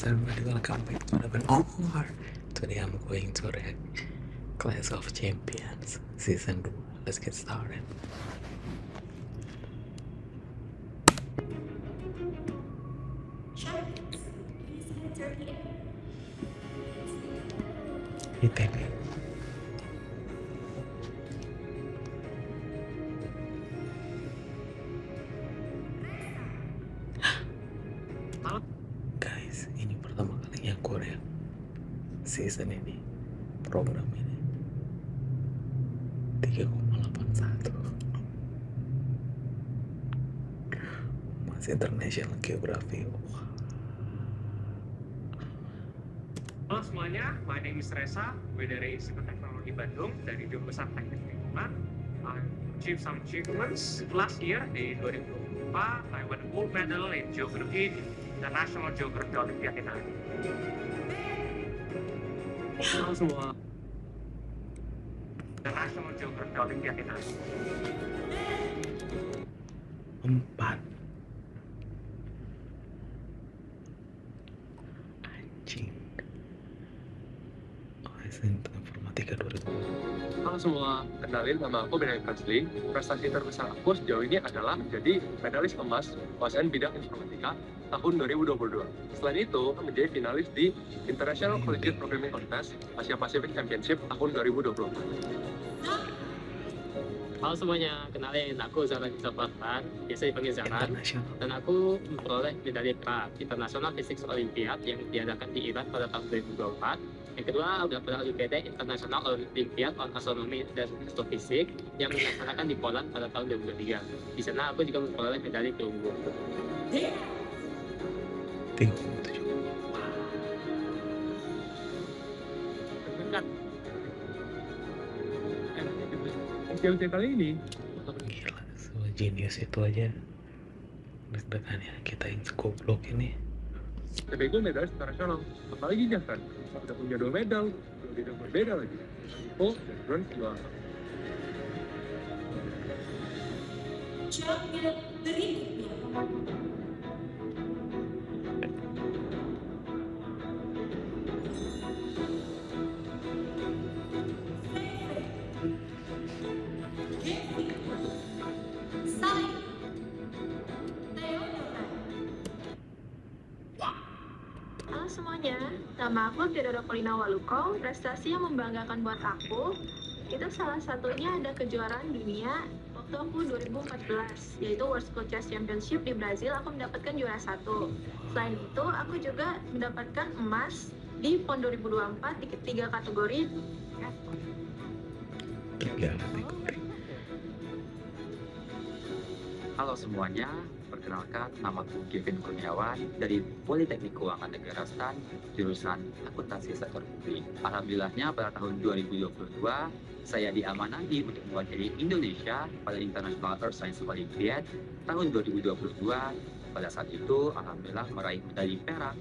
guys, everybody, welcome back to another more. Today I'm going to react Clash of Champions Season 2. Let's get started. ITB. Guys, ini pertama kalinya aku react season ini, program ini 3,81 masih International Geography. Halo semuanya, my name is Reza. Gue dari Institut Teknologi Bandung dari jurusan Teknik Lingkungan. I achieved some achievements last year di 2024. I won a gold medal in geography di the National Geography Olympiad Italy. Halo semua. The National Geography Olympiad Italy. 4 anjing. OSN Informatika 2000. Halo semua, kenalin nama aku Benjamin Fazli. Prestasi terbesar aku sejauh ini adalah menjadi medalis emas OSN bidang informatika tahun 2022. Selain itu, menjadi finalis di International Collegiate Programming Contest Asia Pacific Championship tahun 2024. Halo semuanya, kenalin aku Zahran Isafatan, biasa dipanggil Zahran, Internasional. dan aku memperoleh medali perak International Physics Olympiad yang diadakan di Iran pada tahun 2024. Yang kedua, udah pada Olimpiade International Olympiad on Astronomy dan Astrofisik yang dilaksanakan di Poland pada tahun 2023. Di sana aku juga memperoleh medali perunggu. 37. Oke, kali ini Gila, semua genius itu aja deg-degannya kita yang goblok ini. tapi gue medalis internasional. Apalagi Jahran, udah punya 2 medal, udah berbeda lagi. Oh, dan bronze juara. Halo semuanya, nama aku Theodora Polina Waluko. Prestasi yang membanggakan buat aku itu salah satunya ada kejuaraan dunia waktu aku 2014, yaitu World School Chess Championship di Brazil. Aku mendapatkan juara 1. Selain itu, aku juga mendapatkan emas di PON 2024 di ketiga kategori. 3 kategori. Halo semuanya, perkenalkan namaku Kevin Kurniawan dari Politeknik Keuangan Negara STAN, jurusan Akuntansi Sektor Publik. Alhamdulillahnya pada tahun 2022, saya diamanahi untuk mewakili Indonesia pada International Earth Science Olympiad tahun 2022. Pada saat itu, alhamdulillah meraih medali perak.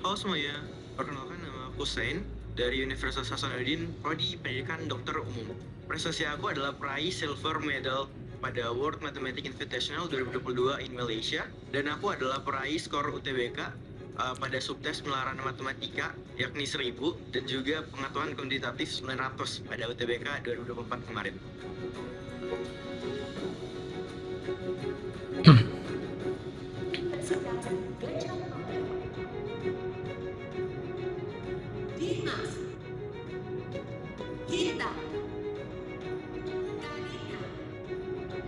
Halo semuanya, perkenalkan nama aku Hussein dari Universitas Hasanuddin, Prodi Pendidikan Dokter Umum. Prestasi aku adalah peraih silver medal pada World Mathematics Invitational 2022 in Malaysia, dan aku adalah peraih skor UTBK pada subtes penelaran matematika yakni 1000 dan juga pengetahuan kuantitatif 900 pada UTBK 2024 kemarin.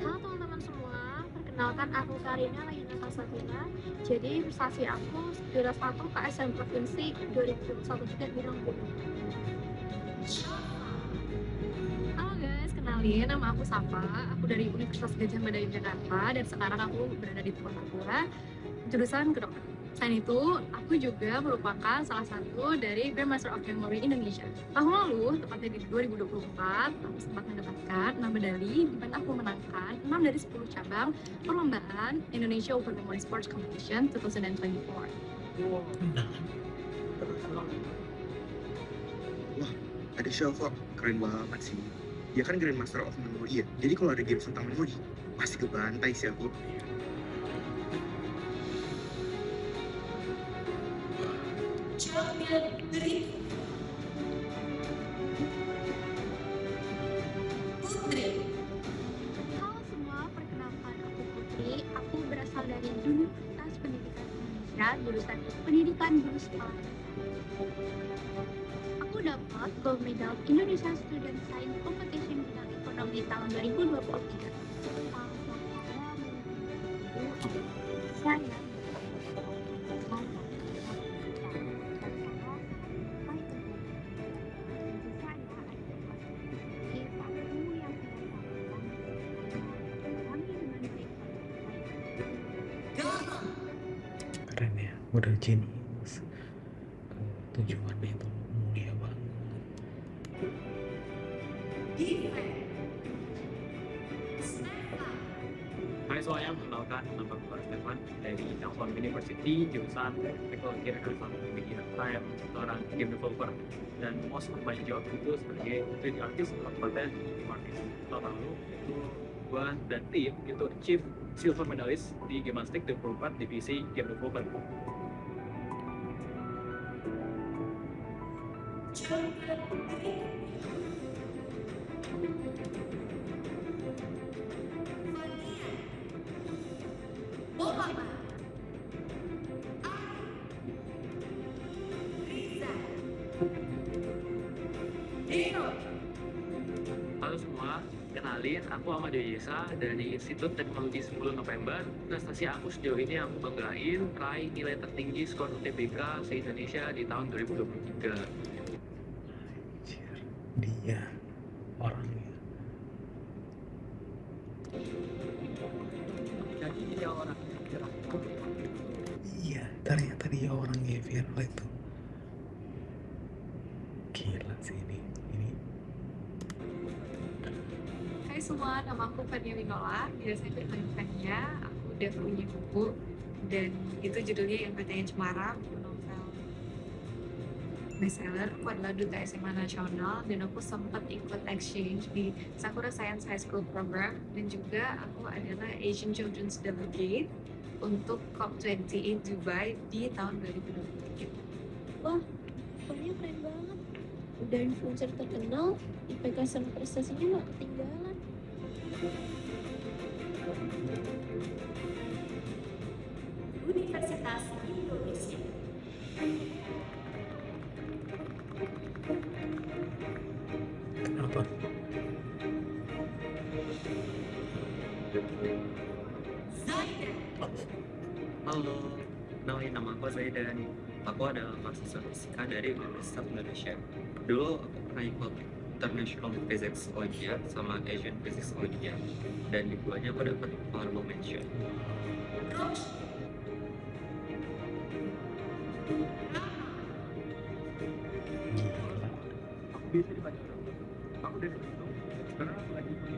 Halo teman-teman semua, perkenalkan aku Karina Layana Kasabina. Jadi prestasi aku juara 1 KSM Provinsi 2021 juga bidang gunung. Halo guys, kenalin nama aku Safa. Aku dari Universitas Gadjah Mada Yogyakarta dan sekarang aku berada di Purwakarta, jurusan kedokteran. Selain itu, aku juga merupakan salah satu dari Grandmaster of Memory Indonesia. Tahun lalu, tepatnya di 2024, aku sempat mendapatkan 6 medali, di mana aku menangkan 6 dari 10 cabang perlombaan Indonesia Open Memory Sports Competition 2024. Wah, ada Shelford, keren banget sih. Dia kan Grandmaster of Memory ya, jadi kalau ada game tentang memori, pasti kebantai sih aku. Halo semua, perkenalkan aku Putri. Aku berasal dari Universitas Pendidikan Indonesia, jurusan Pendidikan Guru Sekolah. Aku dapat gold medal Indonesia Student Science Competition bidang ekonomi tahun 2023. Saya Keren ya, udah genius. Tujuannya itu mulia banget. Hai semuanya, perkenalkan nama gue Stefan dari Telkom University, jurusan Teknologi Rekrutan Media. Saya seorang game developer dan most of my job itu sebagai 3D artist atau content artist. Tahun lalu itu gue dan tim itu achieve silver medalist di Gymnastik 24 divisi game developer. Halo semua, kenalin aku Ahmad Yesa dari Institut Teknologi 10 November. Prestasi aku sejauh ini aku banggain raih nilai tertinggi skor UTBK se-Indonesia di tahun 2023. Anjir, dia orangnya. Jadi dia orang yang Iya, ternyata dia orangnya viral itu. Gila sih ini. Hai semua, nama aku Fania Winola, biasanya dipanggil Fania. Aku udah punya buku dan itu judulnya Yang Katanya Cemara, buku novel bestseller. Aku adalah duta SMA nasional dan aku sempat ikut exchange di Sakura Science High School Program dan juga aku adalah Asian Children's Delegate untuk COP28 Dubai di tahun 2023. Wah, pokoknya keren banget. Udah influencer terkenal, IPK sama prestasinya gak ketinggalan. Universitas Indonesia. Kenapa? Halo, kenalin nama aku Zaidan. Aku adalah mahasiswa fisika dari Universitas Indonesia. Dulu aku pernah ikut International Physics Olympiad sama Asian Physics Olympiad, dan di keduanya aku dapat honorable mention. Gila. aku biasa dibaca orang. Aku dari Bandung, sekarang aku lagi di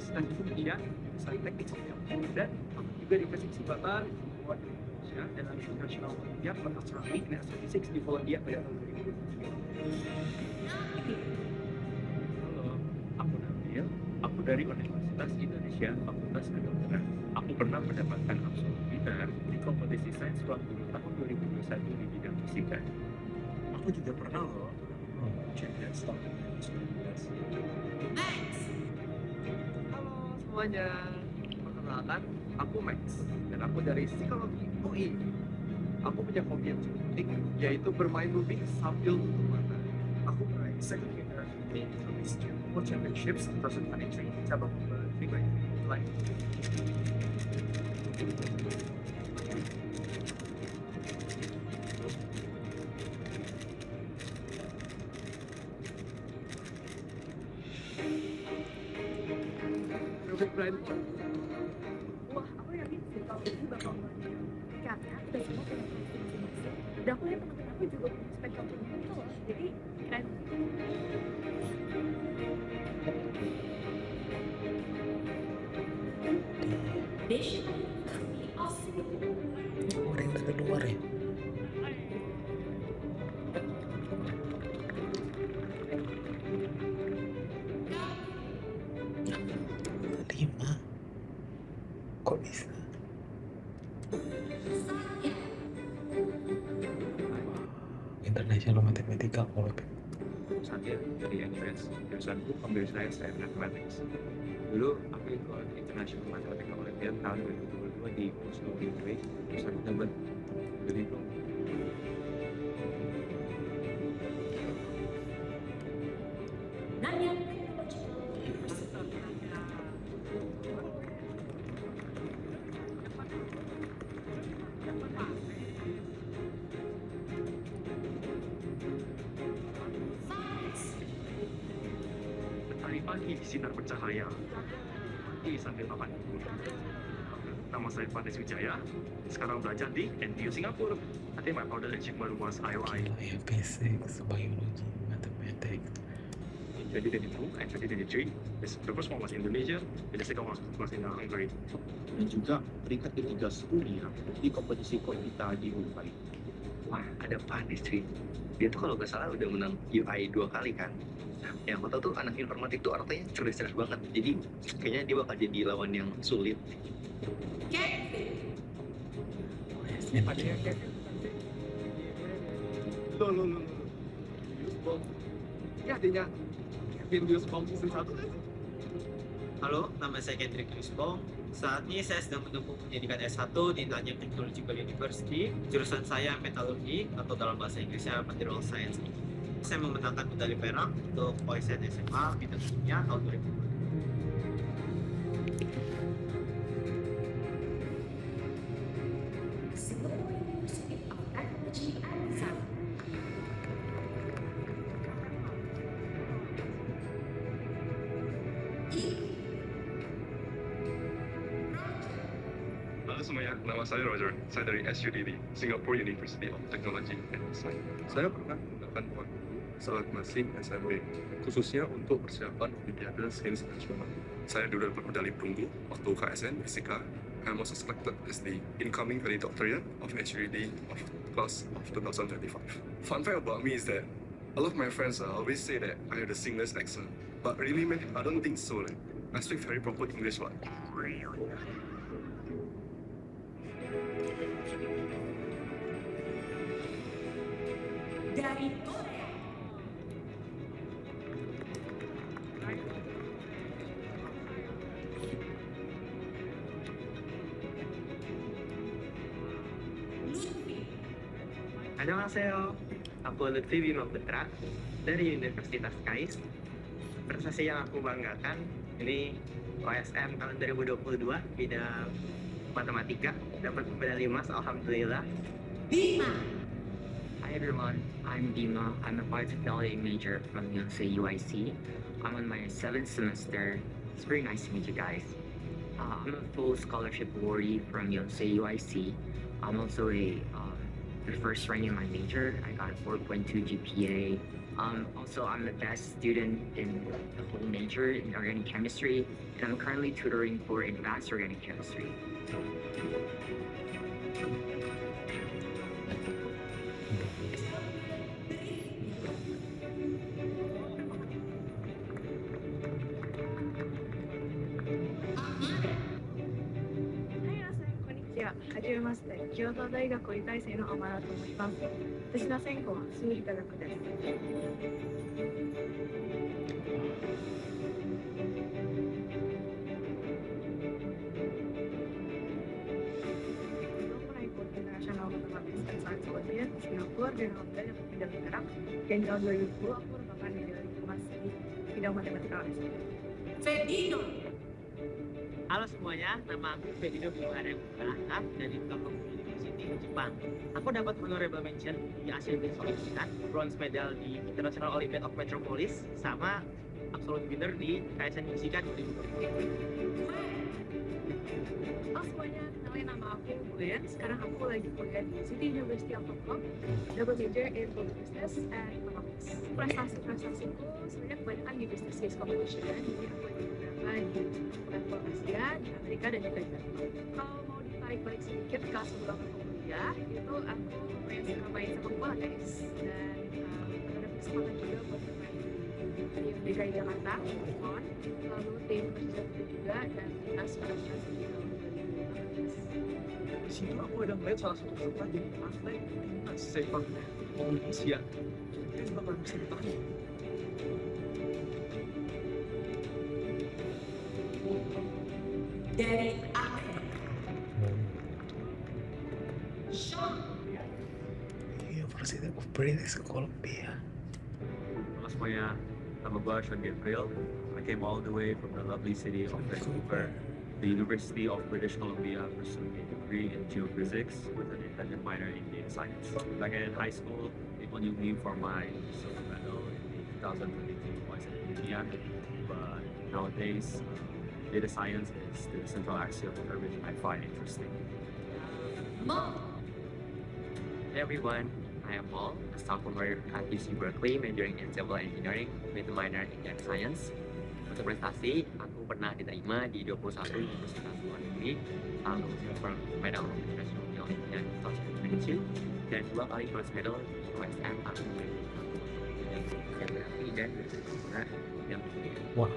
dan kemudian saling teknik sosial dan aku juga di fisik sibatan buat Indonesia dan internasional Olimpiad pada astronomi dan astrofisik di Polandia pada tahun 2023. Halo, aku Nabil. Aku dari Universitas Indonesia Fakultas Kedokteran. Aku pernah mendapatkan absolut winner di kompetisi sains ruang guru tahun 2021 di bidang fisika. Aku juga pernah loh champions tahun 2019. Halo semuanya, perkenalkan aku Max dan aku dari Psikologi UI. Aku punya hobi yang cukup unik, yaitu bermain rubik sambil tutup mata. Aku meraih second winner di Rubik's Cube World Championships 2023 cabang Big Bang. Rubik Blind. Wah, aku yakin sih kalau ini bakal banyak. Karena udah semua punya spek masing-masing. Dan aku lihat teman-teman aku juga punya spek yang punya itu loh. Jadi keren. Orang dari luar ya. Lima. Kok bisa? International Matematika Olympic. Satya dari NUS, jurusanku Computer Science and Mathematics. Dulu aku ikut International Mathematical Olympiad tahun 2022 di Oslo, Norway, terus aku dapat diploma. Pagi-pagi di sinar bercahaya, pagi sambil makan. Nama saya Fatis Wijaya, sekarang belajar di NTU Singapura. I think my proudest achievement was IOI. Gila ya, physics, biology, mathematics. In 2022 and 2023, the first one was in Indonesia, and the second one was in Hungary. Dan juga peringkat ketiga sedunia di kompetisi Kompita di Uruguay. Wah, ada Fanis cuy. Dia tuh kalau nggak salah udah menang UI 2 kali kan. Yang aku tahu tuh anak informatik tuh artinya cerdas banget. Jadi kayaknya dia bakal jadi lawan yang sulit. Loh. Yusbom. Ya, adanya Kevin Yusbom season 1 kan? Halo, nama saya Kendrick Yusbong. Saat ini saya sedang menempuh pendidikan S1 di Nanyang Technological University. Jurusan saya metalurgi atau dalam bahasa Inggrisnya Material Science. Saya memenangkan medali perak untuk OSN SMA bidang kimia tahun 2020. Halo semuanya, nama saya Roger. Saya dari SUDD, Singapore University of Technology and Design. Saya pernah menggunakan uang dulu saat masih SMP, khususnya untuk persiapan Olimpiade Sains Nasional. Saya dulu dapat medali perunggu waktu KSN Fisika. I'm also selected as the incoming valedictorian of HUD of class of 2025. Fun fact about me is that a lot of my friends always say that I have the seamless accent, but really, man, I don't think so. I speak very proper English, one. Dari Korea. Annyeonghaseyo, aku Lutfi Bima Putra dari Universitas KAIS. Prestasi yang aku banggakan ini OSM tahun 2022 bidang matematika, dapat medali emas, alhamdulillah. Bima. Hi everyone, I'm Bima. I'm a biotechnology major from Yonsei UIC. I'm on my 7th semester. It's very nice to meet you guys. I'm a full scholarship awardee from Yonsei UIC. I'm also the first rank in my major. I got a 4.2 GPA. Also, I'm the best student in the whole major in organic chemistry, and I'm currently tutoring for advanced organic chemistry. Konnichiwa. はじめまして。京都大学理大生の天田と申します。私の専攻は数理科学です。International Mathematics and Science Olympiad di Singapura dan alhamdulillah dapat medali perak. Dan tahun 2020 aku merupakan medali emas di bidang matematika OSN. Fedino. Halo semuanya, nama aku Fedino Bimaharya Putra dari Tohoku University Jepang. Aku dapat honorable mention di Asian Games Olympiad, bronze medal di International Olympiad of Metropolis, sama absolute winner di KSN Fisika 2020. Halo semuanya, kenalin nama aku Gwen. Sekarang aku lagi kuliah di City University of Hong Kong, double major in Global Business and Economics. Prestasi-prestasiku sebenarnya kebanyakan di business case competition, jadi aku lagi beberapa di level Asia, di Amerika dan juga di Jepang. Kalau mau ditarik balik sedikit ke sebelum aku kuliah, itu aku lumayan suka main sepak bola guys, dan ada kesempatan juga buat bermain di DKI Jakarta, PON, lalu tim Persija juga dan timnas U19 di tahun 2018. di situ aku ada ngeliat salah satu putra jadi atlet timnas sepak Indonesia. Dia bakal bisa bertanding. Dari Amerika, Sean. University of British Columbia. Halo semuanya, nama gue Sean Gabriel. I came all the way from the lovely city of Vancouver, the University of British Columbia, pursuing a degree in geophysics with an independent minor in data science. Back in high school, people knew me for my silver medal in the 2022 YSL Olympiad, but nowadays, data science is the central axiom of everything I find interesting. Hey everyone, I am Paul, a sophomore at UC Berkeley, majoring in civil engineering with a minor in data science. Untuk prestasi, aku pernah diterima di 21 universitas luar negeri, lalu silver medal International Olympiad 2022, dan 2 kali bronze medal OSM tahun 2021 yang geografi dan yang Wah.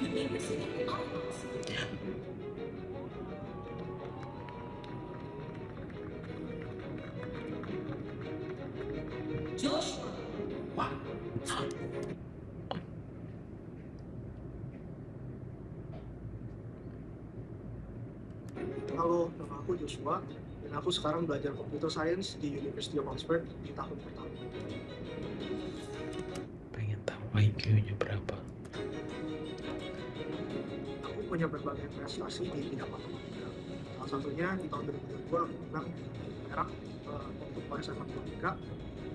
University of Oxford. Joshua. Halo, nama aku Joshua, dan aku sekarang belajar computer science di University of Oxford di tahun pertama. Pengen tahu IQ-nya berapa? Aku punya berbagai prestasi di bidang matematika. Salah satunya di tahun 2022 aku menang perak untuk OSM matematika.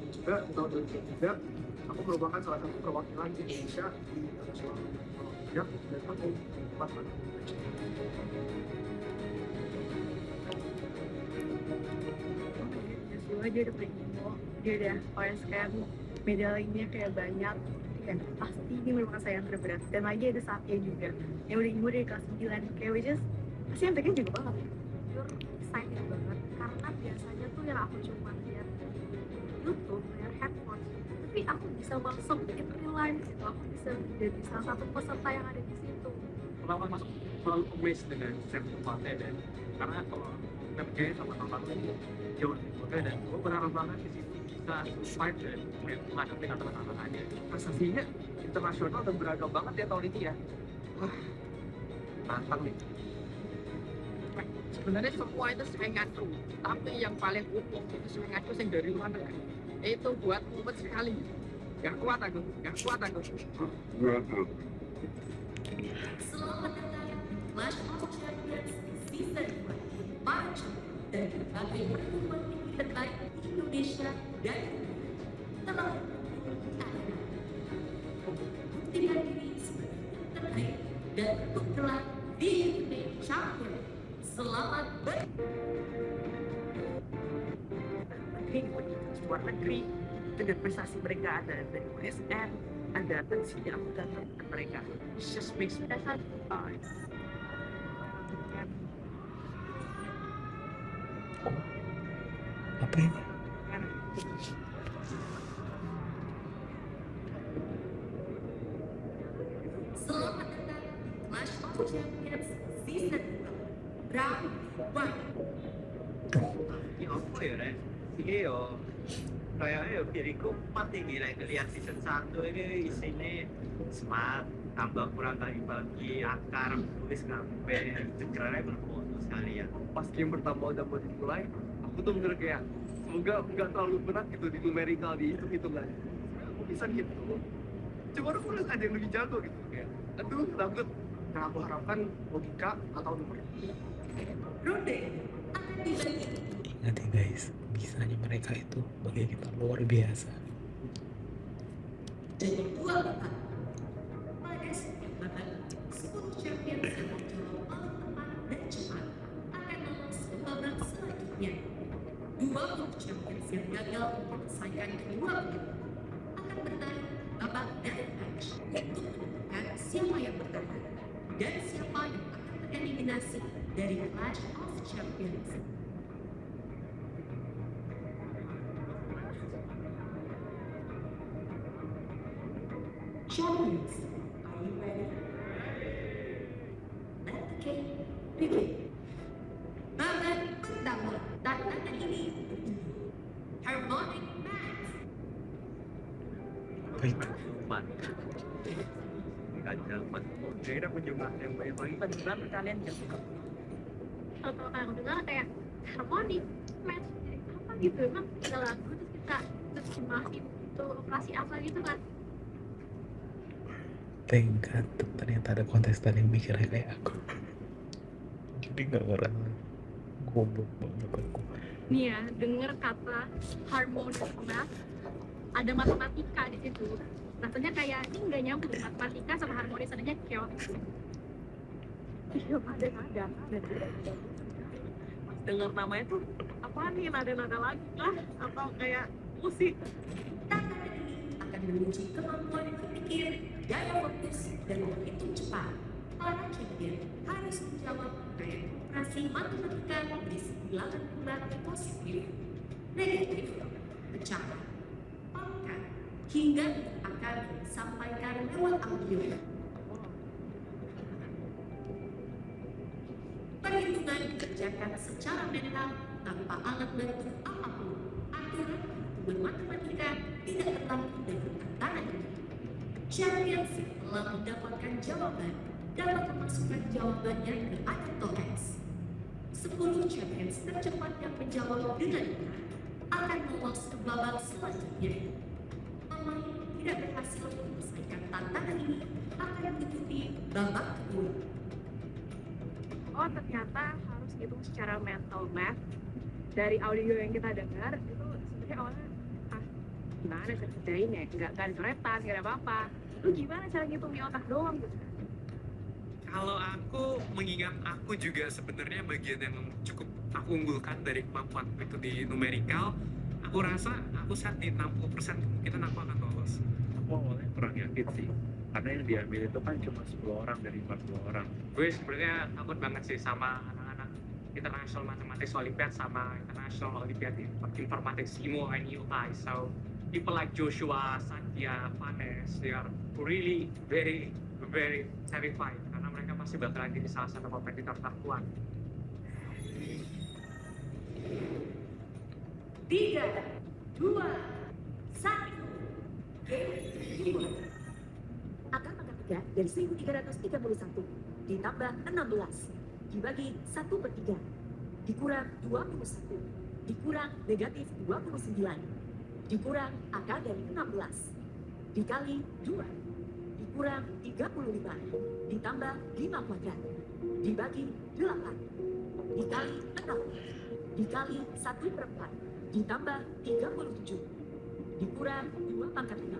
Dan juga di tahun 2023 aku merupakan salah satu perwakilan Indonesia di International Olympiad dan aku dapat menang. Dia udah primo, dia udah OSM, medalinya kayak banyak, kan pasti ini merupakan saya yang terberat. Dan lagi ada Satya juga, yang udah ibu dari kelas 9, kayak which is pasti yang pengen juga banget. You're excited banget, karena biasanya tuh yang aku cuma lihat YouTube, lihat headphones, tapi aku bisa masuk in real life gitu, aku bisa jadi salah satu peserta yang ada di situ. Pertama masuk selalu amazed dengan set tempatnya, dan karena kalau kita percaya sama tempatnya jauh lebih mudah, dan gue berharap banget di situ bisa survive dan menghadapi tantangan-tantangannya. Prestasinya internasional dan beragam banget ya tahun ini ya. Wah, nantang nih. Sebenarnya semua itu semengaku, tapi yang paling umum itu semengaku yang dari luar negeri. Itu buat mumet sekali. Gak kuat aku. Selamat datang di Clash of Champions Season 2. Maju dari berbagai perguruan tinggi terbaik di Indonesia dan telah membuktikan diri sebagai yang terbaik dan bergelar di Ultimate Champion. Selamat luar negeri dengan prestasi mereka ada dari USN, ada tensinya aku datang ke mereka. It just makes me Apa ini? Selamat datang di Clash of Champions Season 2. Round 1. Ya apa ya, Ren? Iki yo kayaknya diriku mati gila ngeliat season 1 ini isinya smart, tambah kurang bagi akar, tulis ngampe, cengkeranya berfoto sekalian. Pas game pertama udah mau dimulai, aku tuh bener kayak semoga nggak terlalu berat gitu di numerical, di hitung-hitungan. Aku bisa gitu. Cuma aku harus ada yang lebih jago gitu kayak. Aduh, takut. Yang aku harapkan logika atau nomor. Ronde akan dibagi. Ingat ya guys, bisanya mereka itu bagi kita luar biasa. Dengan 2 babak. Pada setiap babak, 10 champions yang menjawab paling tepat dan cepat akan lolos ke babak selanjutnya. 20 champions yang gagal menyelesaikan kedua babak akan bertarung babak death match untuk menentukan siapa yang bertahan dan siapa yang akan tereliminasi dari Clash of Champions. Champions, are you ready? Oke, begini. Babak pertama, tantangan ini harmonic math. Ancaman. Kira penjumlah yang baik-baik. Beneran kalian juga. Kalau aku dengar kayak harmonic match apa gitu, emang ada lagu terus kita terjemahin itu operasi apa gitu kan. Tingkat ternyata ada kontestan yang mikirnya kayak aku. Jadi nggak ngerasa goblok banget aku. Nih ya, denger kata harmonic math, ada matematika di situ. Rasanya kayak ini nggak nyambung matematika sama harmonis, adanya chaotic. Iya, ada. Pas denger namanya tuh apaan nih, nada-nada lagi lah atau kayak musik. Tantangan ini akan menguji kemampuan berpikir, daya fokus, dan menghitung cepat. Para champion harus menjawab dengan operasi matematika berisi bilangan bulat positif, negatif, pecahan, pangkat, hingga akan disampaikan lewat audio. Perhitungan dikerjakan secara mental tanpa alat bantu apapun. Aturan perhitungan matematika tidak terlalu dengan tantangan ini. Champion setelah mendapatkan jawaban dapat memasukkan jawabannya ke Adaptorex. 10 champions tercepat yang menjawab dengan benar akan lolos ke babak selanjutnya. Pemain tidak berhasil menyelesaikan tantangan ini akan mengikuti babak kedua. Oh, ternyata harus hitung secara mental math. Dari audio yang kita dengar itu sebenarnya awalnya gimana cara kerjain ya, nggak ada coretan, nggak ada apa-apa. Lu gimana cara ngitung di otak doang gitu? Kalau aku mengingat aku juga sebenarnya bagian yang cukup aku unggulkan dari kemampuan itu di numerical, aku rasa aku set di 60% kemungkinan aku akan lolos. Aku awalnya kurang yakin sih, karena yang diambil itu kan cuma 10 orang dari 40 orang. Gue sebenarnya takut banget sih sama anak-anak International Mathematics Olympiad sama International Olympiad Informatics IMO and UI. So people like Joshua, Satya, Vanes, they are really very terrified karena mereka pasti bakalan jadi salah satu kompetitor terkuat. 3, 2, 1. Game dimulai. Angka pangkat 3 dari 1331 ditambah 16 dibagi 1/3 dikurang 21 dikurang negatif 29 dikurang angka dari 16 dikali 2 dikurang 35 ditambah 5 kuadrat dibagi 8 dikali 6 dikali 1/4 ditambah 37 dikurang 2 pangkat 6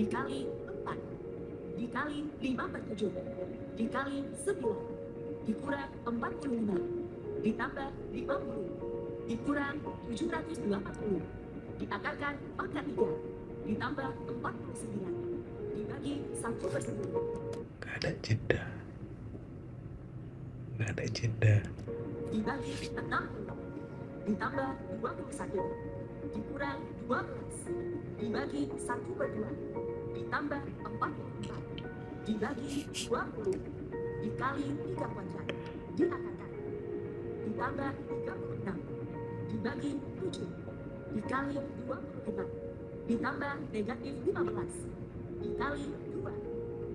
dikali 4 dikali 5/7 dikali 9 dikurang 45 ditambah 50 dikurang 780 diakarkan pangkat 3 ditambah 49 dibagi 1/10. Gak ada jeda. Dibagi 60 ditambah 21 dikurang 12 dibagi 1/2 ditambah 44 dibagi 20 dikali 3 kuadrat diakarkan ditambah 36 dibagi 7 dikali 26 ditambah negatif 15 dikali 2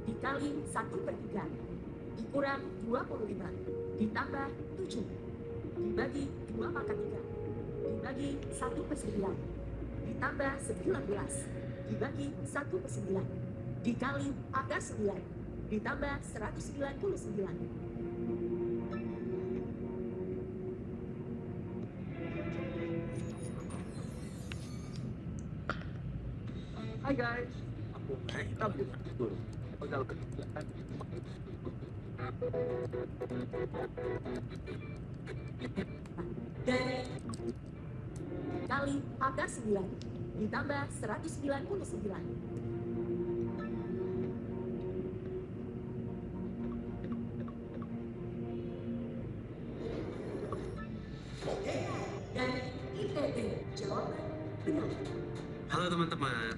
dikali 1/3 dikurang 25 ditambah 7 dibagi 2 pangkat 3 dibagi 1/9 ditambah 19 dibagi 1/9 dikali angka 9 ditambah 199. Hai guys, Aku kabur. Modal kegiatan. Dari kali angka 9 ditambah 199. Dan IPB jawaban benar. Halo teman-teman.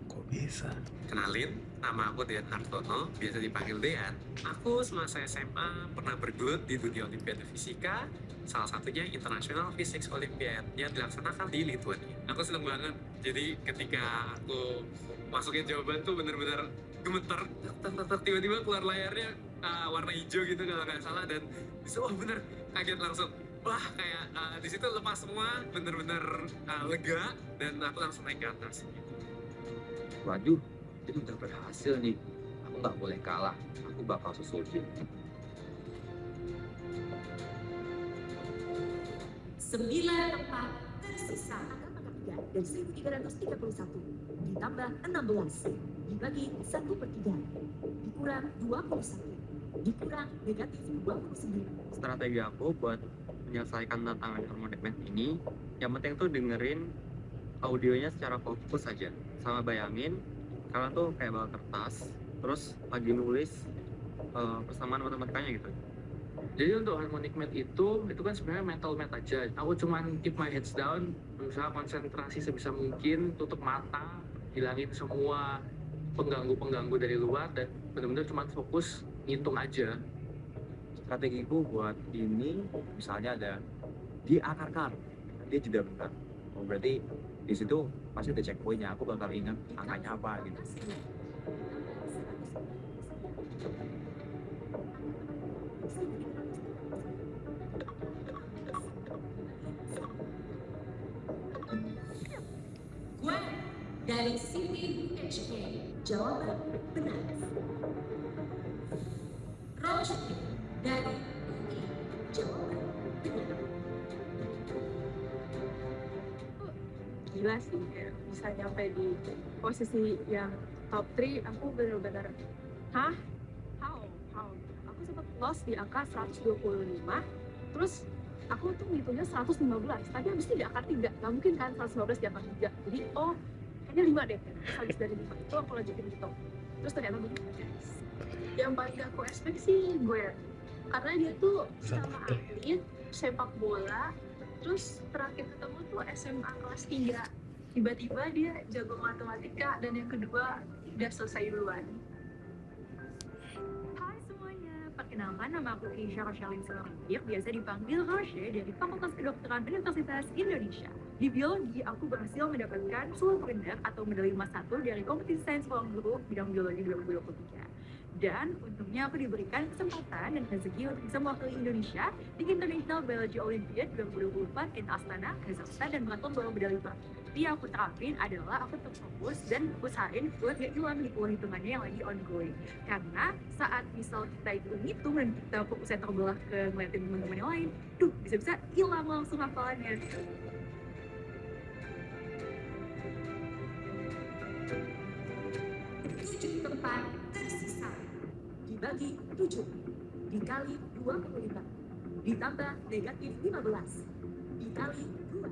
Kok bisa. Kenalin, nama aku Dean Hartono, biasa dipanggil Dean. Aku semasa SMA pernah bergelut di dunia Olimpiade Fisika, salah satunya International Physics Olympiad yang dilaksanakan di Lithuania. Aku seneng banget, jadi ketika aku masukin jawaban tuh bener-bener gemeter, tiba-tiba keluar layarnya warna hijau gitu kalau nggak salah, dan disitu wah bener, kaget langsung. Wah kayak di situ lepas semua, bener-bener lega, dan aku langsung naik ke atas. Waduh, itu udah berhasil nih. Aku nggak boleh kalah. Aku bakal susulin. 9 tempat tersisa. Angka 3 dari 1331 ditambah 16 dibagi 1/3 dikurang 21 dikurang negatif 29. Strategi aku buat menyelesaikan tantangan termodekmen ini, yang penting tuh dengerin audionya secara fokus aja. Sama bayangin kalian tuh kayak bawa kertas, terus lagi nulis persamaan matematikanya gitu. Jadi untuk harmonic math itu kan sebenarnya mental math aja. Aku cuman keep my heads down, berusaha konsentrasi sebisa mungkin, tutup mata, hilangin semua pengganggu-pengganggu dari luar, dan benar-benar cuma fokus ngitung aja. Strategiku buat ini misalnya ada di akar dia jeda bentar. Oh, berarti di situ pasti ada checkpointnya. Aku bakal ingat angkanya apa gitu. Gue dari CPHK jawaban benar. Roger dari UI jawaban benar. Gila sih, kayak bisa nyampe di posisi yang top 3. Aku bener-bener hah? How? Aku sempat lost di angka 125, terus aku tuh ngitungnya 115, tapi habis itu di angka 3, gak mungkin kan 115 di angka 3, jadi kayaknya 5 deh. Terus habis dari 5 itu aku lanjutin gitu, terus ternyata begini guys. Yang paling gak aku expect sih gue, karena dia tuh sama atlet sepak bola, terus terakhir ketemu tuh SMA kelas 3, tiba-tiba dia jago matematika, dan yang kedua udah selesai duluan. Hai semuanya, perkenalkan nama aku Keisha Rochelin Selarandir, biasa dipanggil Roche dari Fakultas Kedokteran Universitas Indonesia. Di biologi, aku berhasil mendapatkan silver atau medali emas 1 dari kompetisi sains ruang guru bidang biologi 2023. Dan untungnya aku diberikan kesempatan dan rezeki untuk bisa mewakili Indonesia di International Biology Olympiad 2024 in Astana, Kazakhstan, dan mengantongi bawa medali perak. Tapi yang aku terapin adalah aku tetap fokus dan usahain buat gak hilang hitungannya yang lagi ongoing. Karena saat misal kita itu ngitung dan kita fokusnya terbelah ke ngeliatin teman-teman yang lain, bisa-bisa hilang langsung hafalannya. Tempat tersisa dibagi 7 dikali 25 ditambah negatif 15 dikali 2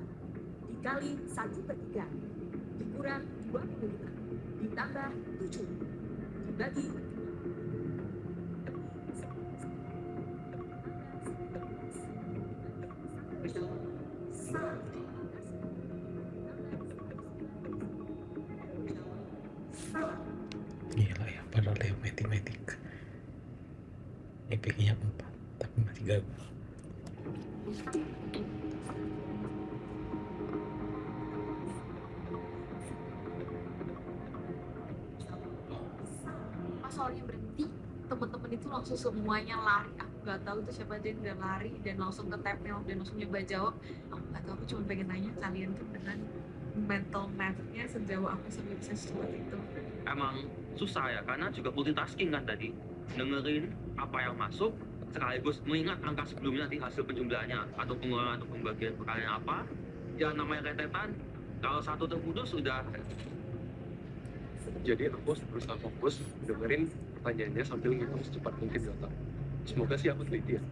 dikali 1/3 dikurang 25 ditambah 7 dibagi Gila ya, padahal dia matematik IPK-nya 4 tapi masih gagal. Pas soalnya berhenti, temen-temen itu langsung semuanya lari. Aku gak tahu tuh siapa aja yang udah lari dan langsung ke tabnya dan langsung nyoba jawab. Aku gak tahu, aku cuma pengen nanya kalian tuh dengan mental math-nya sejauh apa sampai bisa seperti itu. Emang susah ya, karena juga multitasking kan tadi, dengerin apa yang masuk sekaligus mengingat angka sebelumnya nanti hasil penjumlahannya atau pengurangan atau pembagian perkalian apa. Yang namanya rentetan, kalau satu terputus sudah. Jadi aku berusaha fokus dengerin pertanyaannya sambil ngitung secepat mungkin di otak. Semoga sih aku teliti ya.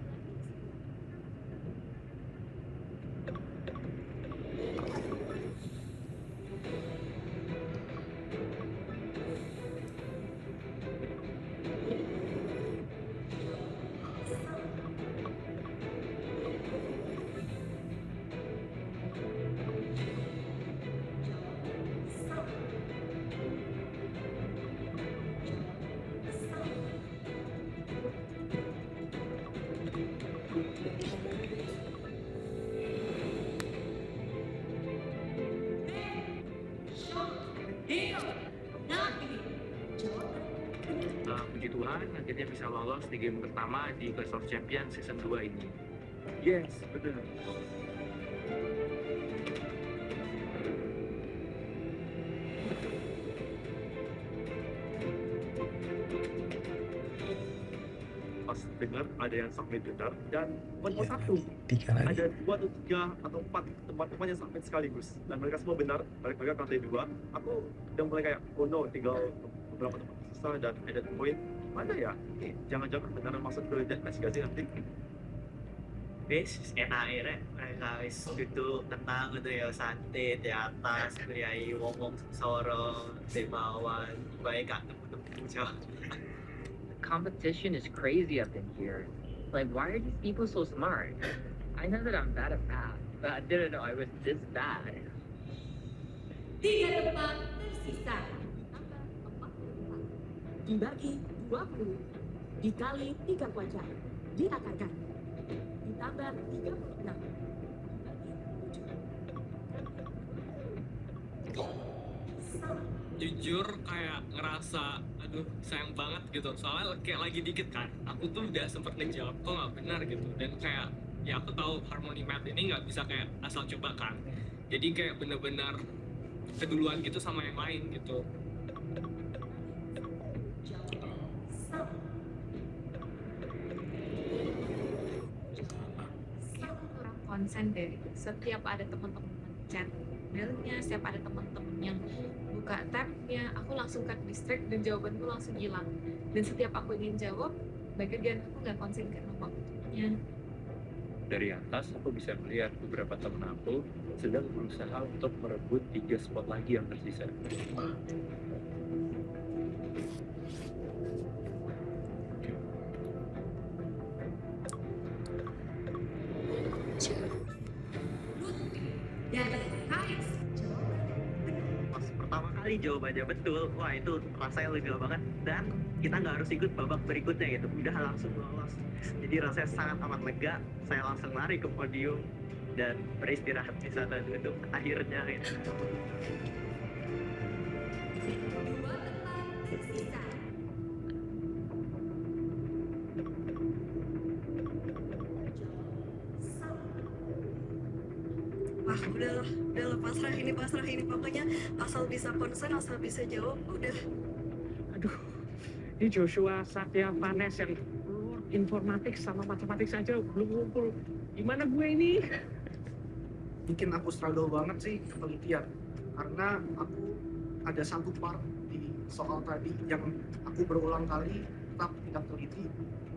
Nah, ini jawaban. Puji Tuhan, akhirnya bisa lolos di game pertama di Clash of Champions Season 2 ini. Yes, benar. Pas dengar ada yang submit benar dan bukan cuma satu, 3 lagi. ada 2 atau 3 atau 4 teman-teman yang submit sekaligus dan mereka semua benar. Mereka ke lantai 2. Aku udah mulai kayak oh no, tinggal beberapa teman sisa dan ada poin mana ya? Jangan-jangan beneran masuk ke deathmatch gak sih nanti? Wis enak ya mereka wis duduk tenang gitu ya, santai di atas priai ngomong soro di bawah baik gak temu-temu jauh. Competition is crazy up in here. Like, why are these people so smart? I know that I'm bad at math, but I didn't know I was this bad. 3 tempat tersisa. Tambah 44. Dibagi 20. Dikali 3 pelajar. Diakarkan. Ditambah 36. Jujur kayak ngerasa aduh sayang banget gitu, soalnya kayak lagi dikit kan aku tuh udah sempet ngejawab kok nggak benar gitu, dan kayak ya aku tahu harmony math ini nggak bisa kayak asal coba kan, jadi kayak bener-bener keduluan gitu sama yang lain gitu. Kurang konsen deh, setiap ada teman-teman chat mailnya, setiap ada teman-teman yang buka tabnya, aku langsung cut distract dan jawabanku langsung hilang. Dan setiap aku ingin jawab, bagian aku nggak konsen karena waktunya. Dari atas aku bisa melihat beberapa teman aku sedang berusaha untuk merebut 3 spot lagi yang tersisa. Pas pertama kali jawabannya betul, wah itu rasanya lega banget dan kita nggak harus ikut babak berikutnya gitu, udah langsung lolos. Jadi rasanya sangat amat lega, saya langsung lari ke podium dan beristirahat di sana duduk akhirnya gitu. Wah, udah pasrah ini pokoknya asal bisa konsen, asal bisa jawab, udah. Aduh, ini Joshua Satya Vanes yang informatik sama matematik saja belum ngumpul. Gimana gue ini? Bikin aku struggle banget sih penelitian, karena aku ada satu part di soal tadi yang aku berulang kali tetap tidak teliti.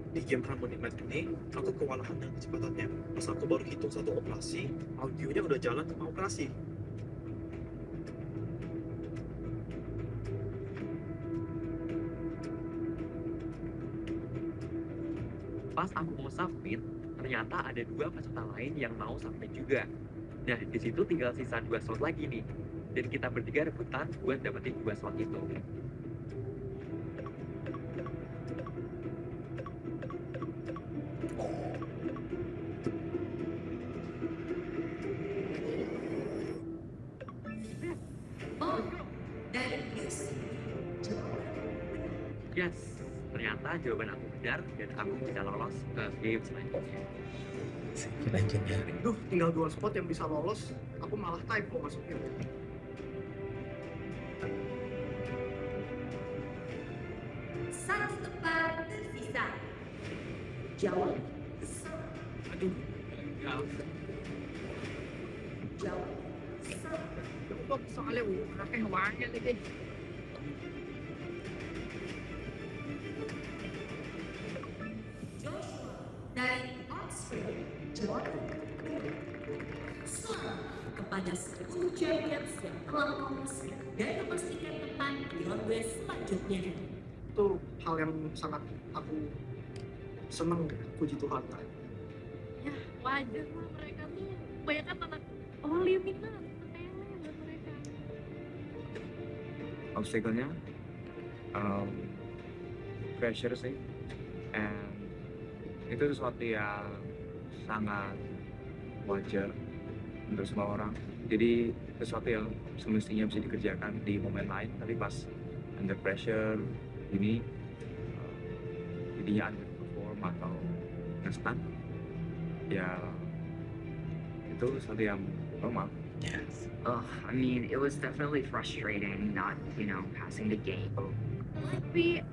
Di game Harmony Math ini, aku kewalahan dengan kecepatannya. Pas aku baru hitung satu operasi, audionya udah jalan ke operasi. Pas aku mau submit, ternyata ada 2 peserta lain yang mau submit juga. Nah, di situ tinggal sisa 2 slot lagi nih. Dan kita bertiga rebutan buat dapetin 2 slot itu. Oh, dari Yus. Yes, ternyata jawaban aku benar dan aku bisa lolos ke game selanjutnya. Civil engineering. Duh, tinggal 2 spot yang bisa lolos, aku malah typo masuknya. Satu tempat tersisa. Jawab. Aduh, Jawab. Kok soalnya akeh wae iki. Joshua dari Oxford. Jawab. Selamat kepada 10 champions yang telah lolos dan memastikan tempat di ronde selanjutnya. Itu hal yang sangat aku seneng, puji Tuhan. Ya wajar lah, mereka tuh kebanyakan anak Olimina, buat mereka. Obstacle-nya pressure sih, and itu sesuatu yang sangat wajar untuk semua orang. Jadi sesuatu yang semestinya bisa dikerjakan di momen lain, tapi pas under pressure ini jadinya underperform atau nge-stuck, ya itu sesuatu yang normal. I mean, it was definitely frustrating not, passing the game. Tapi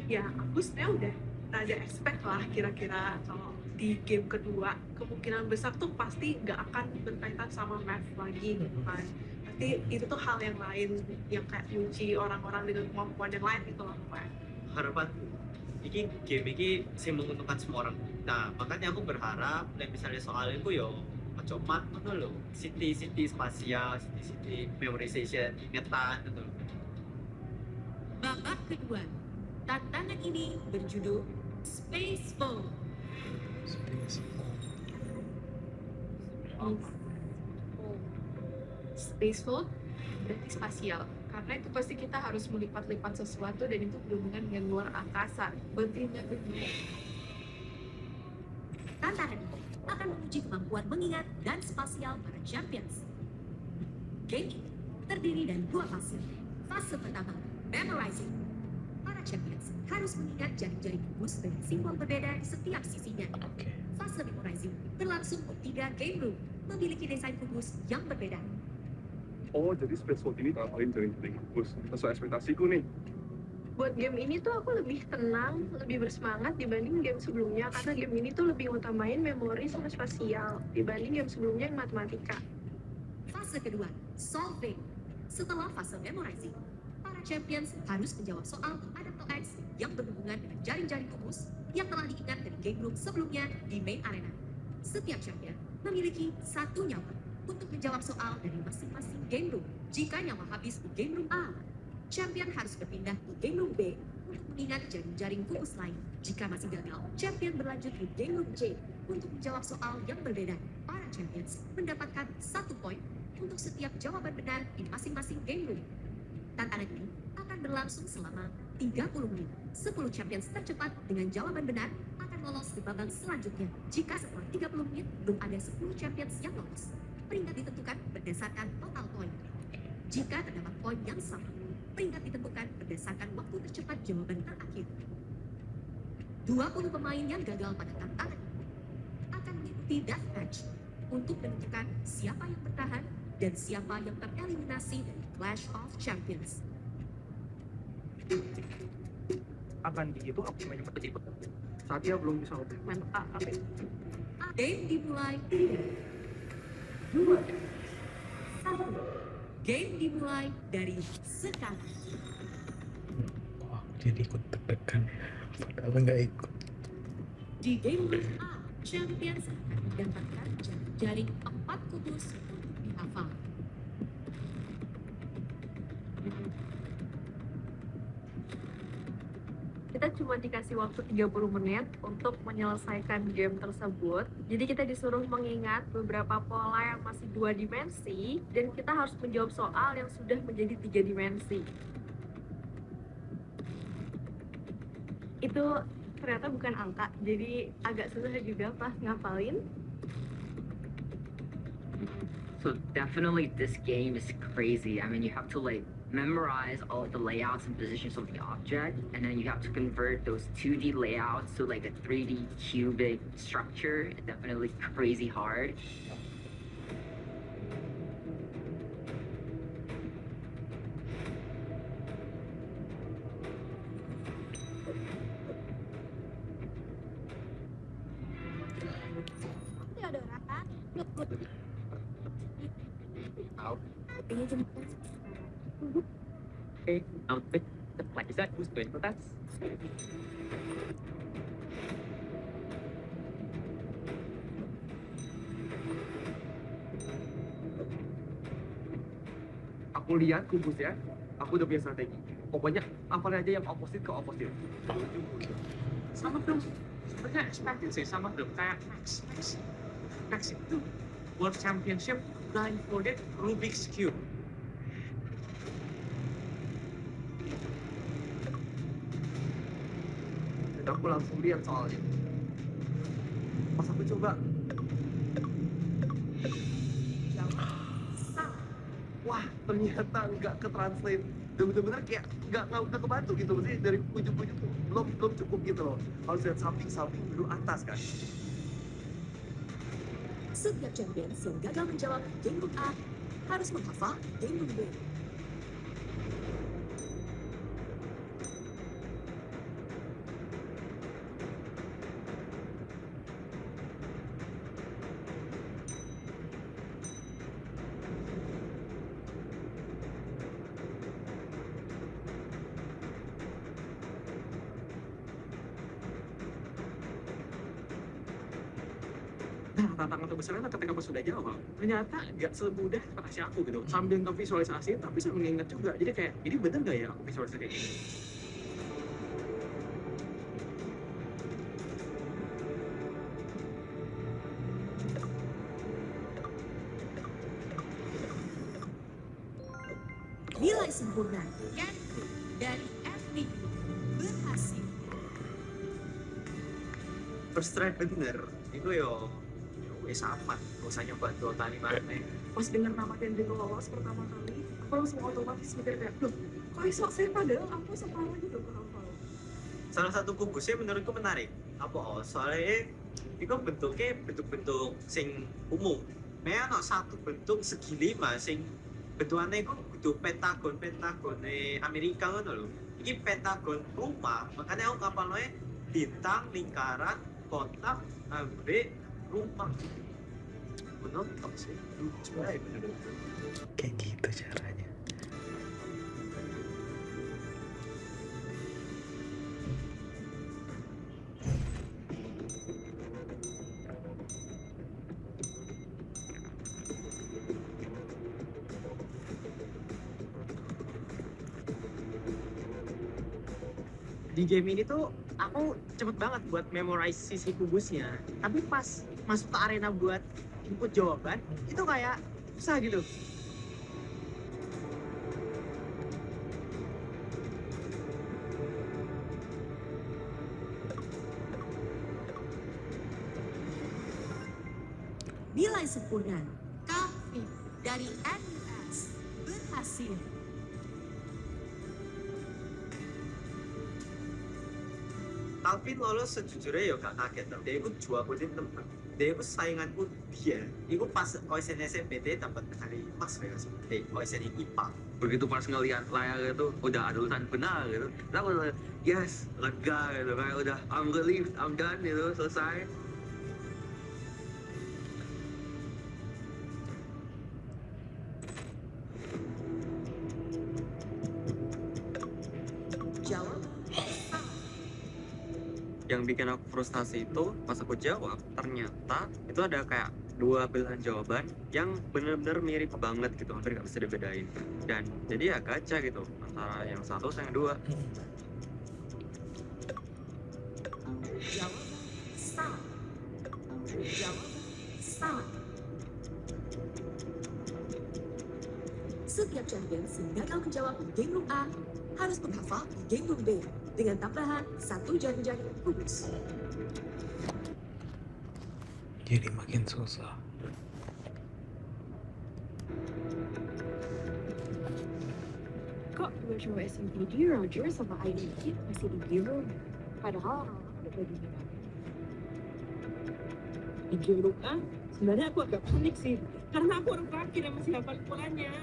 ya aku sebenarnya udah rada expect lah kira-kira kalau di game kedua kemungkinan besar tuh pasti nggak akan berkaitan sama math lagi gitu kan. Pasti itu tuh hal yang lain yang kayak uji orang-orang dengan kemampuan yang lain gitu loh Pak. Harapan ini game ini sih menguntungkan semua orang. Nah makanya aku berharap misalnya soal itu yo macam mana lo city spasial, city memorization, ingatan gitu. Babak kedua, tantangan ini berjudul Space Phone. Spaceful berarti spasial karena itu pasti kita harus melipat-lipat sesuatu dan itu berhubungan dengan luar angkasa bertindak dunia. Tantangan ini akan menguji kemampuan mengingat dan spasial para champions. Game ini terdiri dari dua fase. Fase pertama, memorizing. Para champions harus mengingat jaring-jaring kubus dengan simbol berbeda di setiap sisinya. Fase memorizing berlangsung di 3 game room, memiliki desain kubus yang berbeda. Oh, jadi Space World ini ngapalin jaring-jaring kubus. Sesuai ekspektasiku nih. Buat game ini tuh aku lebih tenang, lebih bersemangat dibanding game sebelumnya karena game ini tuh lebih ngutamain memori sama spasial dibanding game sebelumnya yang matematika. Fase kedua, solving. Setelah fase memorizing, para champions harus menjawab soal ada atau X yang berhubungan dengan jaring-jaring kubus yang telah diingat dari game room sebelumnya di main arena. Setiap champion memiliki 1 nyawa untuk menjawab soal dari masing-masing game room. Jika nyawa habis di game room A, champion harus berpindah ke game room B untuk mengingat jaring-jaring kubus lain. Jika masih gagal, champion berlanjut ke game room C untuk menjawab soal yang berbeda. Para champions mendapatkan 1 poin untuk setiap jawaban benar di masing-masing game room. Tantangan ini akan berlangsung selama 30 menit. 10 champions tercepat dengan jawaban benar akan lolos ke babak selanjutnya. Jika setelah 30 menit belum ada 10 champions yang lolos, peringkat ditentukan berdasarkan total poin. Jika terdapat poin yang sama, peringkat ditentukan berdasarkan waktu tercepat jawaban terakhir. 20 pemain yang gagal pada tantangan akan mengikuti deathmatch untuk menentukan siapa yang bertahan dan siapa yang tereliminasi dari Clash of Champions. Akan gitu aku main seperti itu. Satya belum bisa ngobrol. Mantap. Game dimulai 2, 1. Game dimulai dari sekarang. Wah, jadi ikut deg-degan padahal nggak ikut. Di game room A, champions akan mendapatkan jaring 4 kubus untuk dihafal. Kita cuma dikasih waktu 30 menit untuk menyelesaikan game tersebut. Jadi kita disuruh mengingat beberapa pola yang masih 2 dimensi dan kita harus menjawab soal yang sudah menjadi 3 dimensi. Itu ternyata bukan angka, jadi agak susah juga pas ngapalin. So definitely this game is crazy. I mean, you have to memorize all of the layouts and positions of the object, and then you have to convert those 2D layouts to a 3D cubic structure. It's definitely crazy hard. Okay, now pick the flag. Is that who's doing for that? Aku lihat kubus ya, aku udah punya strategi. Pokoknya apalin aja yang opposite ke opposite. Sama dong, sebenarnya expected sih sama dong kayak Max itu World Championship blindfolded Rubik's Cube. Dan aku langsung lihat soalnya. Pas aku coba, wah ternyata nggak ke translate dan bener-bener kayak nggak kebantu gitu, maksudnya dari ujung-ujung tuh belum cukup gitu loh, harus lihat samping dulu atas kan. Setiap champions yang gagal menjawab game group A harus menghafal game group B. Nah, tantangan terbesarnya ketika pas sudah jawab, ternyata nggak semudah versi aku gitu. Sambil ngevisualisasi, tapi saya mengingat juga. Jadi kayak, ini bener nggak ya aku visualisasi kayak gini? Nilai sempurna Catherine dari FDU berhasil. First try bener, itu yo wes aman, gak usah nyoba dua kali mana. Pas denger nama Kendrick lolos pertama kali, aku langsung otomatis mikir kayak, loh, kok iso sih padahal aku separah gitu hafal. Salah satu kubusnya menurutku menarik. Apa soalnya itu bentuknya bentuk-bentuk sing umum. Memang ono satu bentuk segi lima sing bentukannya itu kudu pentagon Amerika ngono lho. Iki pentagon rumah, makanya aku kapalnya bintang, lingkaran, kotak, ambek, rumah. Menonton sih, lucu aja bener-bener. Kayak gitu caranya. Di game ini tuh aku cepet banget buat memorize sisi kubusnya, tapi pas masuk ke arena buat input jawaban itu kayak susah gitu. Nilai sempurna Calvin dari NUS berhasil. Calvin lolos sejujurnya ya gak kaget, dia itu juaku di tempat, dia itu sainganku dia, itu pas OSN SMPT dapat hari emas ya SMPT, OSN IPA. Begitu pas ngeliat layar itu udah ada tulisan benar gitu, aku udah yes, lega gitu, kayak udah I'm relieved, I'm done gitu, selesai. Jawab. Yang bikin aku frustasi itu pas aku jawab ternyata itu ada kayak dua pilihan jawaban yang bener-bener mirip banget gitu, hampir gak bisa dibedain, dan jadi ya gacha gitu antara yang satu sama yang dua. Jawab salah. Jawab salah. Setiap champions yang gagal menjawab di game group A harus menghafal di game group B dengan tambahan 1 jari-jari kubus. Jadi makin susah. Kok dua cowok SMP di Roger sama IDT masih di Hero? Padahal orang-orang udah bagi beda. Di game group A sebenarnya aku agak panik sih, karena aku orang terakhir yang masih hafal polanya.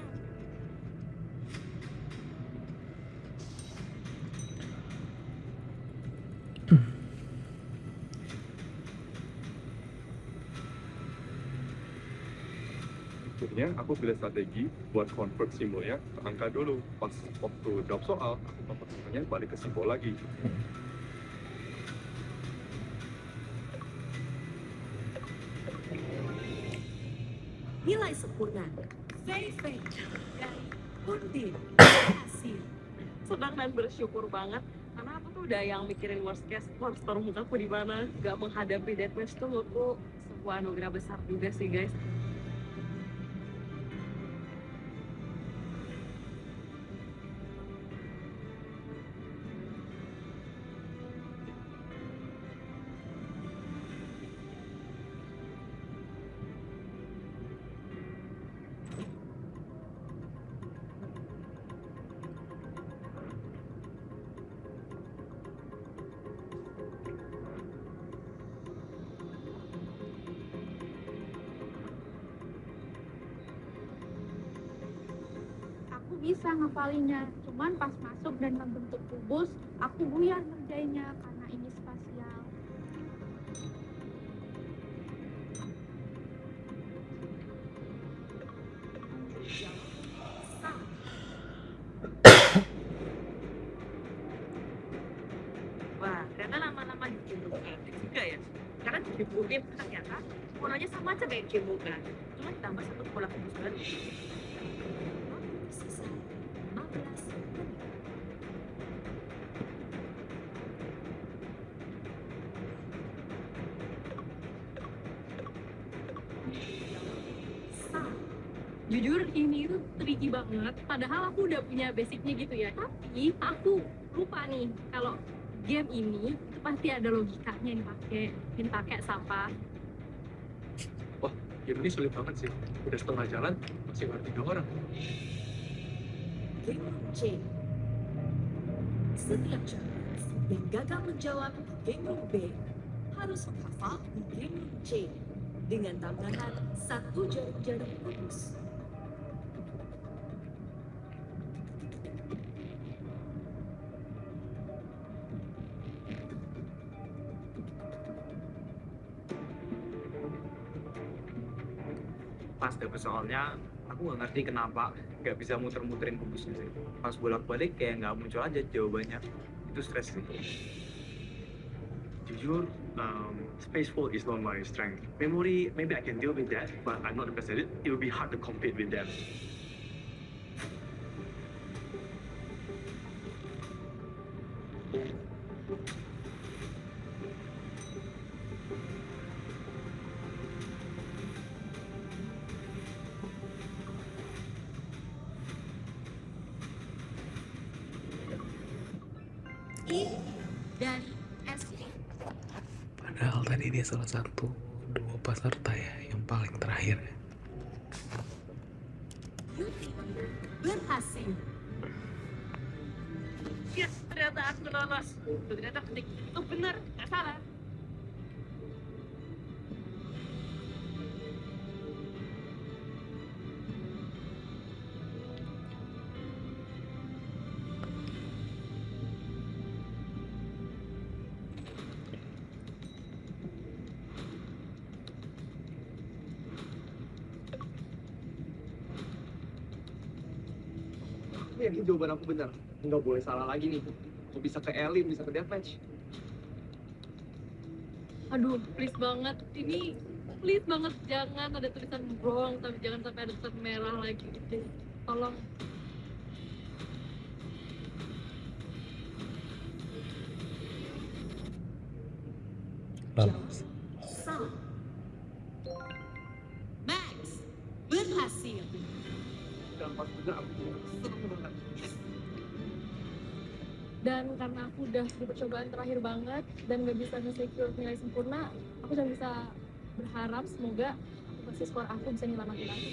Akhirnya aku pilih strategi buat convert simbolnya ke angka dulu. Pas waktu jawab soal, aku convertnya balik ke simbol lagi. Nilai sempurna VV dari Undin berhasil. Senang dan bersyukur banget karena aku tuh udah yang mikirin worst case monster mukaku di mana. Gak menghadapi deathmatch tuh menurutku sebuah anugerah besar juga sih guys. bisa ngapalinnya. Cuman pas masuk dan membentuk kubus, aku buyar ngerjainnya karena ini spasial. Wah, ternyata nama-nama game bukan juga ya. Karena di game ternyata warnanya sama aja kayak game bukan. Cuma ditambah satu pola kubus baru. Sisa 15 menit. Jujur ini tuh tricky banget, padahal aku udah punya basicnya gitu ya. Tapi aku lupa nih kalau game ini itu pasti ada logikanya yang pakai siapa. Wah, game ini sulit banget sih. Udah setengah jalan, masih baru 3 orang. Game Room C. Setiap champions yang gagal menjawab di Game Room B harus menghafal di Game Room C dengan tambahan 1 jarum-jarum kubus. Pas dapet soalnya aku nggak ngerti kenapa nggak bisa muter-muterin kubusnya sih. Pas bolak-balik kayak nggak muncul aja jawabannya. Itu stres sih. Jujur, spaceful is not my strength. Memory, maybe I can deal with that, but I'm not the best at it. It will be hard to compete with them. I dan S. Padahal tadi dia salah satu dua peserta ya yang paling terakhir. Yuti berhasil. Yes, ternyata aku lolos. Ternyata ketik itu benar, nggak salah. Ini jawaban aku benar. Nggak boleh salah lagi nih. Mau bisa ke elim, bisa ke deathmatch. Aduh, please banget. Ini please banget jangan ada tulisan wrong, tapi jangan sampai ada tulisan merah lagi. Tolong. Lolos. Sam. Max berhasil. Dan pas benar aku seneng banget. Dan karena aku udah di percobaan terakhir banget dan gak bisa nge-secure nilai sempurna, aku cuma bisa berharap semoga pasti skor aku bisa nyelamatin aku.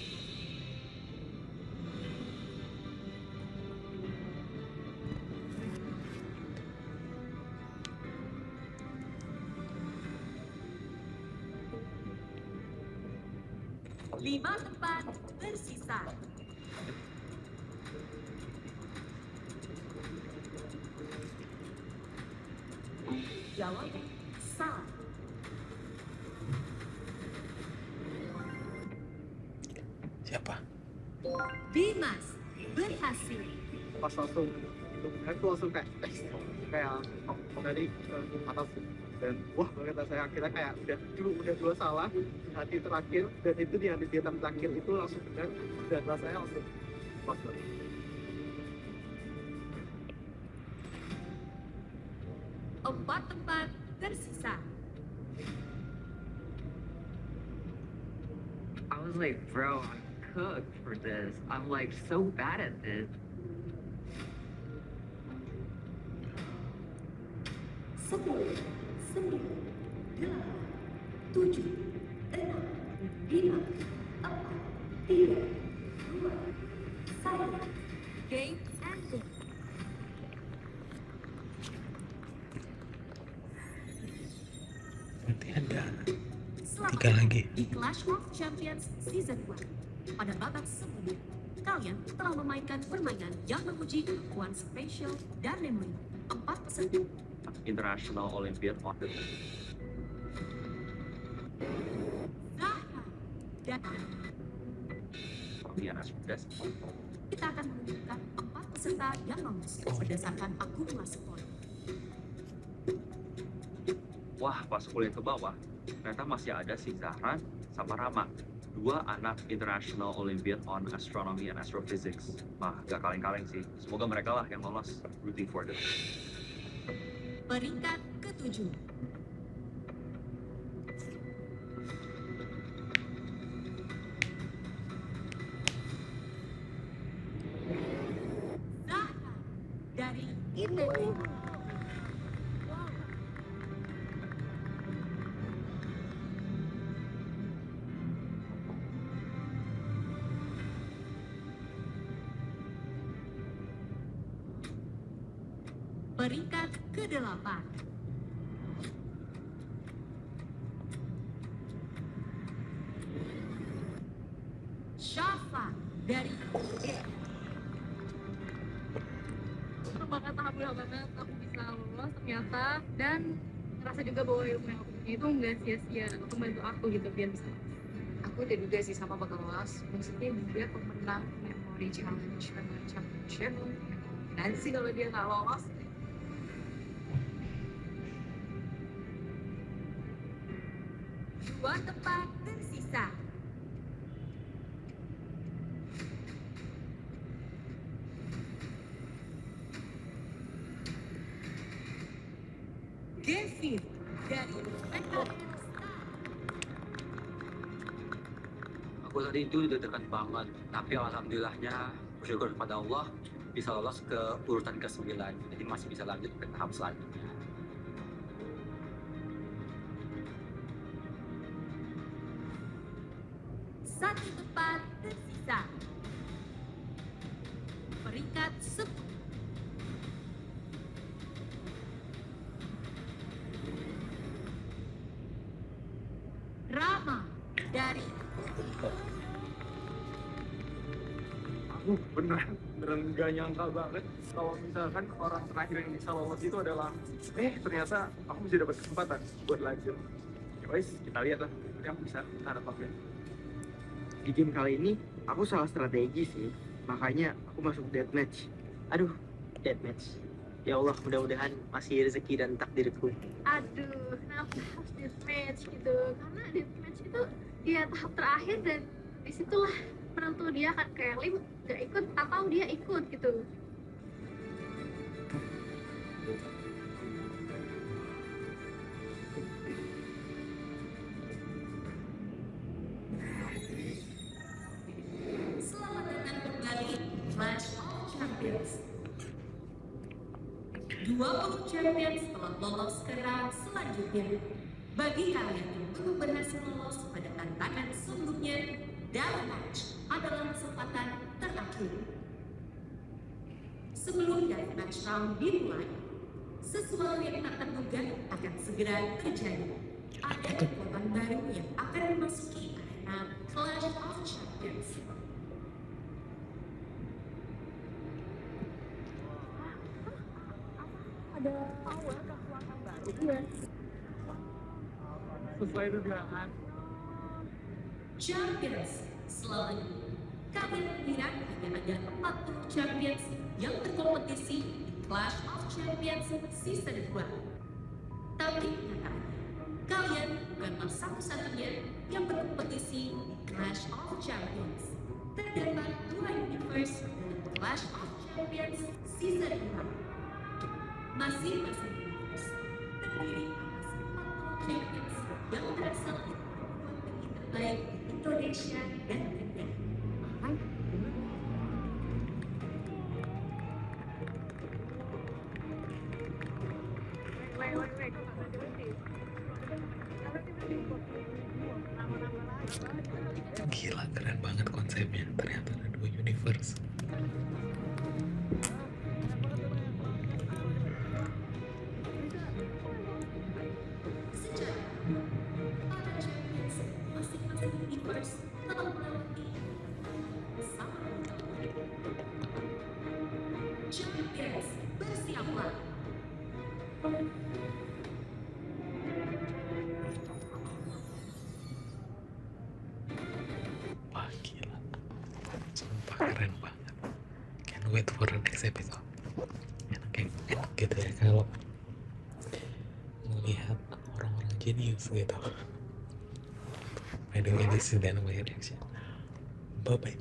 Lima tempat bersisa. Jawab salah. Siapa? Dimas berhasil. Pas langsung aku langsung kayak dari atas dan wah banget saya akhirnya kayak udah dua salah di hati terakhir dan itu di hati terakhir itu langsung benar dan rasanya langsung pas banget. Empat tempat tersisa. I was like, bro, I'm cooked for this. I'm like so bad at this. 10, 9, 8, 7, 6, 5, 4, 3, 2, 1. Game ended. Berarti ada Selamat 3 lagi. di Clash of Champions Season 1. Pada babak sebelumnya, kalian telah memainkan permainan yang menguji kemampuan spasial dan memori. 4 peserta International Olympiad on the Zahra dan kita akan menunjukkan 4 peserta yang lolos berdasarkan akumulasi poin. Wah, pas kuliah ke bawah, ternyata masih ada si Zahra sama Rama, 2 anak International Olympiad on Astronomy and Astrophysics. Wah, gak kaleng-kaleng sih. Semoga mereka lah yang lolos. Rooting for them. Peringkat ke-7. Zahra dari ITB. Peringkat ke-8. Syafa dari UGM. Banget alhamdulillah banget aku bisa lolos ternyata, dan ngerasa juga bahwa ilmu yang aku punya itu nggak sia-sia, aku membantu aku gitu biar bisa lolos. Aku udah duga sih sama bakal lolos, maksudnya dia pemenang Memory Challenge Championship. Nanti sih kalau dia nggak lolos. Dua tempat tersisa. Gavin dari PKN. Aku tadi itu deg-degan banget, tapi alhamdulillahnya bersyukur kepada Allah bisa lolos ke urutan ke-9, jadi masih bisa lanjut ke tahap selanjutnya. Satu tempat tersisa. Peringkat 10. Rama dari Aku beneran gak nyangka banget kalau misalkan orang terakhir yang bisa lolos itu adalah ternyata aku bisa dapat kesempatan buat lanjut. Ya guys, kita lihat lah nanti aku bisa harap apa. Di game kali ini aku salah strategi sih, makanya aku masuk deathmatch. Aduh, deathmatch. Ya Allah, mudah-mudahan masih rezeki dan takdirku. Aduh, kenapa harus deathmatch gitu? Karena deathmatch itu dia tahap terakhir, dan disitulah penentu dia akan kayak Lim gak ikut atau dia ikut gitu. Selamat datang kembali Clash of Champions. 20 champions telah lolos ke round selanjutnya. Bagi kalian yang belum berhasil lolos pada tantangan sebelumnya, deathmatch adalah kesempatan terakhir. Sebelum deathmatch round dimulai, sesuatu yang tak terduga akan segera terjadi. Ada kekuatan baru yang akan memasuki arena Clash of Champions. Ada awal kekuatan baru. Iya. Sesuai dugaan. Champions, selalu kalian mengira hanya ada 40 champions yang berkompetisi di Clash of Champions Season 2. Tapi kenyataannya, kalian bukanlah satu-satunya yang berkompetisi di Clash of Champions. Terdapat 2 universe dalam Clash of Champions Season 2. Masing-masing universe terdiri atas 40 champions yang berasal dari negeri terbaik di Indonesia dan dunia. Gila, keren banget konsepnya. Ternyata ada 2 universe. Masing-masing universe telah melewati sama Guys, bersiaplah. Wah gila, sumpah keren banget. Can't wait for the next episode. Enak gitu ya kalau melihat orang-orang jenius gitu. By the way, this is the end of my reaction. Bye bye.